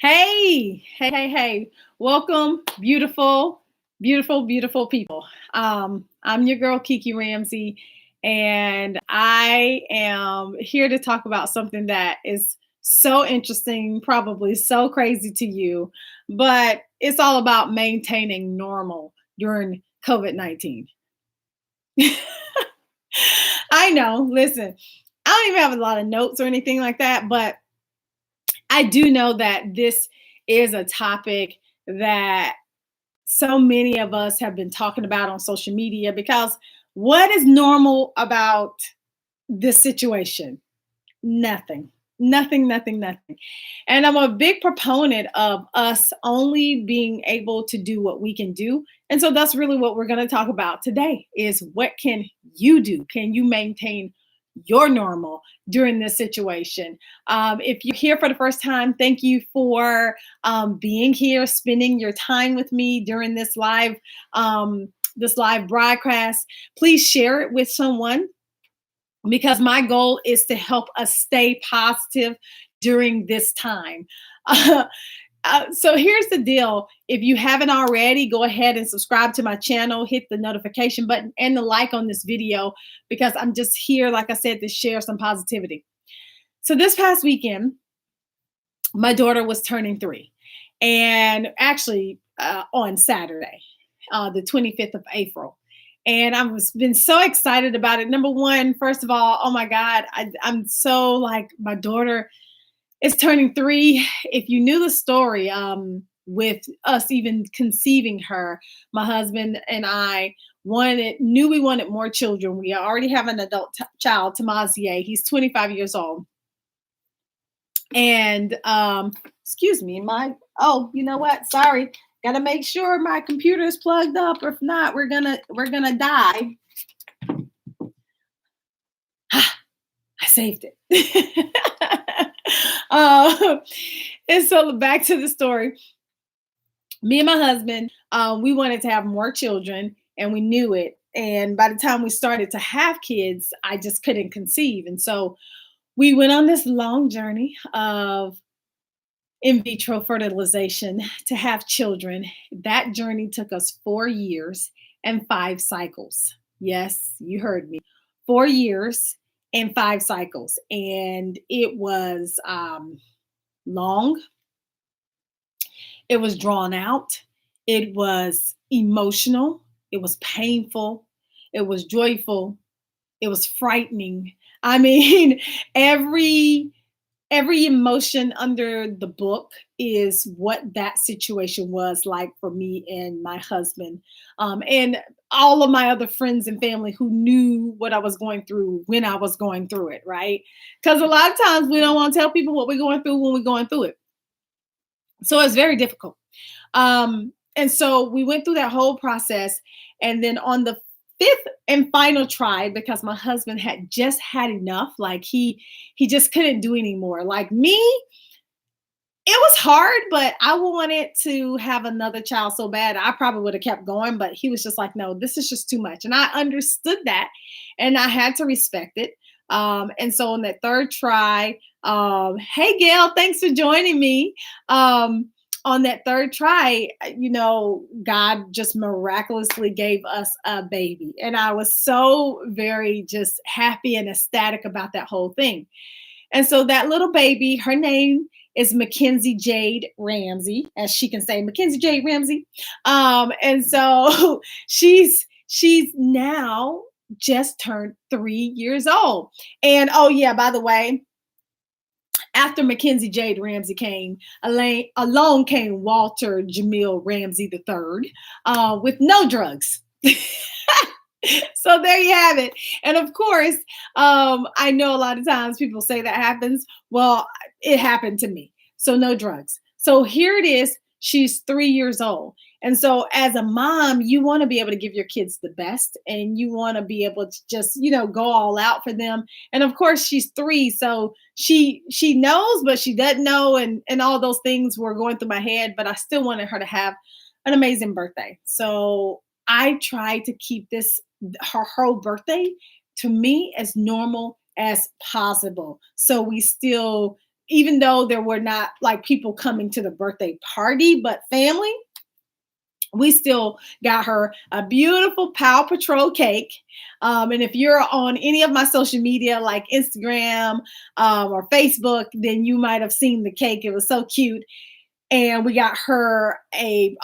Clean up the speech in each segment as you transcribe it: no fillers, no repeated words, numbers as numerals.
Hey. Welcome, beautiful, beautiful, beautiful people. I'm your girl, Kiki Ramsey, and I am here to talk about something that is so interesting, probably so crazy to you, but it's all about maintaining normal during COVID-19. I know, listen, I don't even have a lot of notes or anything like that, but I do know that this is a topic that so many of us have been talking about on social media because what is normal about this situation? Nothing. Nothing. And I'm a big proponent of us only being able to do what we can do. And so that's really what we're going to talk about today is what can you do? Can you maintain your normal during this situation? If you're here for the first time, thank you for being here, spending your time with me during this live broadcast. Please share it with someone because my goal is to help us stay positive during this time. So here's the deal. If you haven't already, go ahead and subscribe to my channel, hit the notification button and the like on this video because I'm just here, like I said, to share some positivity. So this past weekend, my daughter was turning 3. And actually on Saturday, the 25th of April. And I've been so excited about it. Number one, first of all, oh my God, I'm so like my daughter is turning 3. If you knew the story, with us even conceiving her, my husband and I knew we wanted more children. We already have an adult child, Tamazier. He's 25 years old. And excuse me, you know what? Sorry. Gotta make sure my computer is plugged up. If not, we're gonna die. I saved it. And so back to the story. Me and my husband, we wanted to have more children, and we knew it. And by the time we started to have kids, I just couldn't conceive. And so we went on this long journey of in vitro fertilization to have children. That journey took us 4 years and 5 cycles. Yes, you heard me. 4 years and 5 cycles. And it was long, it was drawn out, it was emotional, it was painful, it was joyful, it was frightening. I mean, every emotion under the book is what that situation was like for me and my husband, and all of my other friends and family who knew what I was going through when I was going through it, right? Because a lot of times we don't want to tell people what we're going through when we're going through it. So it's very difficult. And so we went through that whole process. And then on the 5th and final try, because my husband had just had enough, like he just couldn't do anymore. Like me, it was hard, but I wanted to have another child so bad. I probably would have kept going, but he was just like, no, this is just too much. And I understood that and I had to respect it. And so on that 3rd try, hey Gail, thanks for joining me. On that 3rd try, God just miraculously gave us a baby. And I was so very just happy and ecstatic about that whole thing. And so that little baby, her name is Mackenzie Jade Ramsey, as she can say, Mackenzie Jade Ramsey. And so she's now just turned 3 years old. And oh yeah, by the way, after Mackenzie Jade Ramsey came, along came Walter Jamil Ramsey III with no drugs. So there you have it. And of course, I know a lot of times people say that happens. Well, it happened to me. So no drugs. So here it is. She's 3 years old. And so as a mom, you want to be able to give your kids the best and you want to be able to just, go all out for them. And of course she's 3. So she knows, but she doesn't know. And all those things were going through my head, but I still wanted her to have an amazing birthday. So I tried to keep her whole birthday to me as normal as possible. So we still even though there were not like people coming to the birthday party, but family, we still got her a beautiful Power Patrol cake. And if you're on any of my social media, like Instagram or Facebook, then you might have seen the cake. It was so cute. And we got her a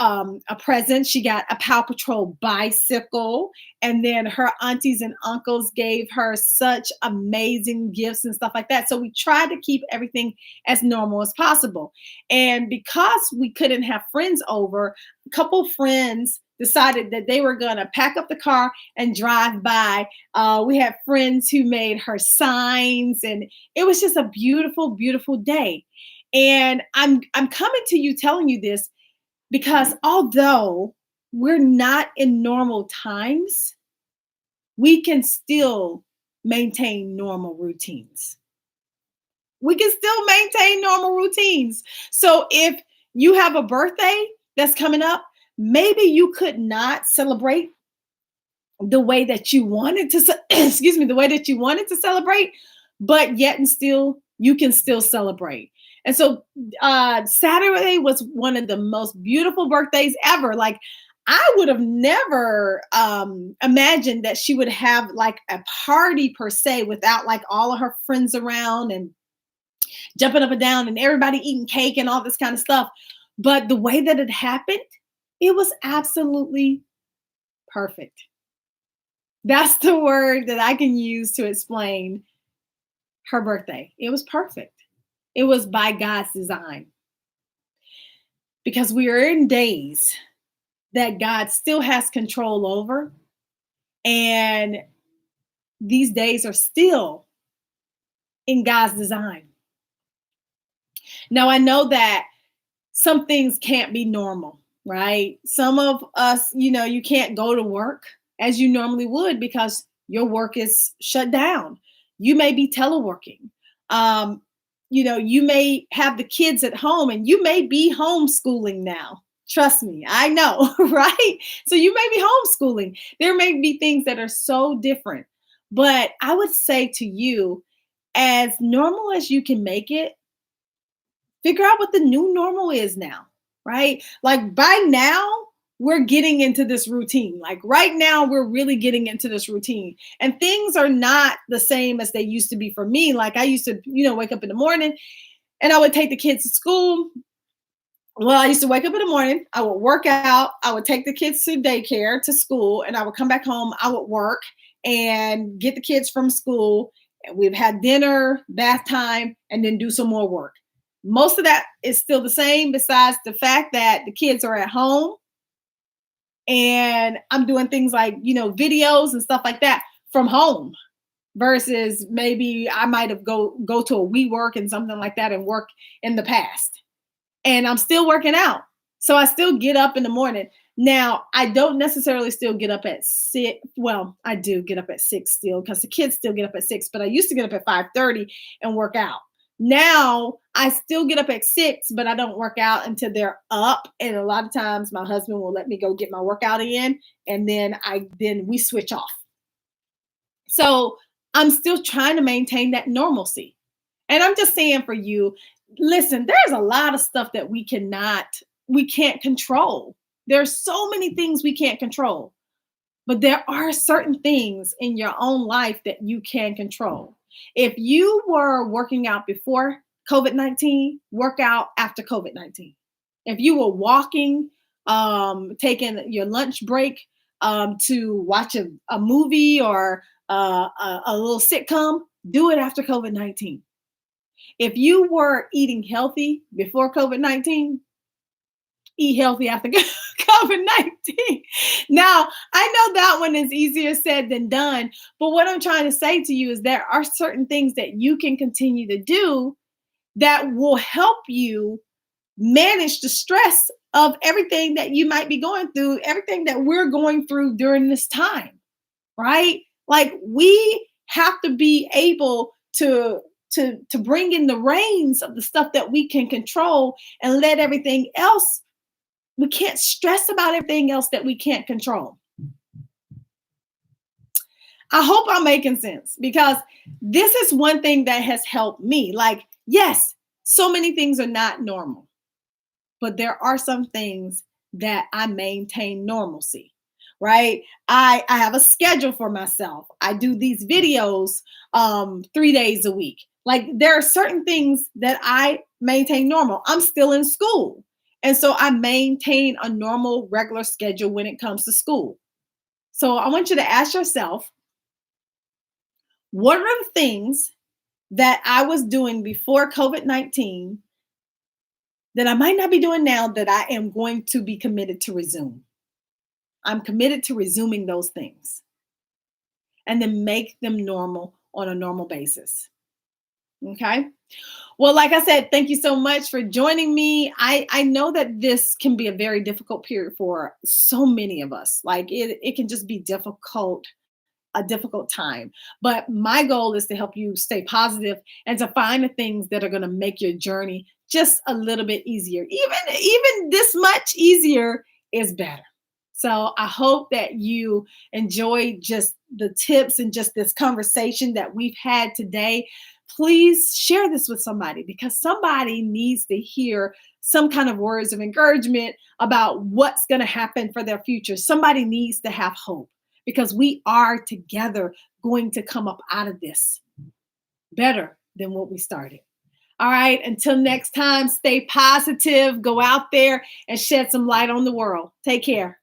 present. She got a Paw Patrol bicycle, and then her aunties and uncles gave her such amazing gifts and stuff like that. So we tried to keep everything as normal as possible. And because we couldn't have friends over, a couple friends decided that they were going to pack up the car and drive by. We had friends who made her signs, and it was just a beautiful, beautiful day. And I'm coming to you telling you this because although we're not in normal times, we can still maintain normal routines. We can still maintain normal routines. So if you have a birthday that's coming up, maybe you could not celebrate the way that you wanted to excuse me, the way that you wanted to celebrate, but yet and still you can still celebrate. And so Saturday was one of the most beautiful birthdays ever. Like I would have never imagined that she would have like a party per se without like all of her friends around and jumping up and down and everybody eating cake and all this kind of stuff. But the way that it happened, it was absolutely perfect. That's the word that I can use to explain her birthday. It was perfect. It was by God's design. Because we are in days that God still has control over. And these days are still in God's design. Now, I know that some things can't be normal, right? Some of us, you can't go to work as you normally would because your work is shut down. You may be teleworking. You may have the kids at home and you may be homeschooling now. Trust me, I know, right? So you may be homeschooling. There may be things that are so different. But I would say to you, as normal as you can make it, figure out what the new normal is now, right? Like by now, we're getting into this routine. Like right now, we're really getting into this routine. And things are not the same as they used to be for me. Like I used to, wake up in the morning and I would take the kids to school. Well, I used to wake up in the morning, I would work out, I would take the kids to daycare, to school, and I would come back home, I would work and get the kids from school. And we've had dinner, bath time, and then do some more work. Most of that is still the same, besides the fact that the kids are at home and I'm doing things like, videos and stuff like that from home versus maybe I might have go to a WeWork and something like that and work in the past. And I'm still working out. So I still get up in the morning. Now, I don't necessarily still get up at 6. Well, I do get up at 6 still because the kids still get up at 6, but I used to get up at 5:30 and work out. Now I still get up at 6, but I don't work out until they're up. And a lot of times my husband will let me go get my workout in and then we switch off. So I'm still trying to maintain that normalcy. And I'm just saying for you, listen, there's a lot of stuff that we can't control. There's so many things we can't control, but there are certain things in your own life that you can control. If you were working out before COVID-19, work out after COVID-19. If you were walking, taking your lunch break to watch a movie or a little sitcom, do it after COVID-19. If you were eating healthy before COVID-19, eat healthy after COVID-19. Now, I know that one is easier said than done, but what I'm trying to say to you is there are certain things that you can continue to do that will help you manage the stress of everything that you might be going through, everything that we're going through during this time, right? Like we have to be able to bring in the reins of the stuff that we can control and let everything else, we can't stress about everything else that we can't control. I hope I'm making sense because this is one thing that has helped me. Like, yes, So many things are not normal, but there are some things that I maintain normalcy, right? I have a schedule for myself. I do these videos 3 days a week. Like there are certain things that I maintain normal. I'm still in school. And so I maintain a normal, regular schedule when it comes to school. So I want you to ask yourself, what are the things that I was doing before COVID-19 that I might not be doing now that I am going to be committed to resume? I'm committed to resuming those things and then make them normal on a normal basis. Okay. Well, like I said, thank you so much for joining me. I know that this can be a very difficult period for so many of us. Like it can just be difficult, a difficult time. But my goal is to help you stay positive and to find the things that are going to make your journey just a little bit easier. Even this much easier is better. So I hope that you enjoy just the tips and just this conversation that we've had today. Please share this with somebody because somebody needs to hear some kind of words of encouragement about what's going to happen for their future. Somebody needs to have hope because we are together going to come up out of this better than what we started. All right. Until next time, stay positive, go out there and shed some light on the world. Take care.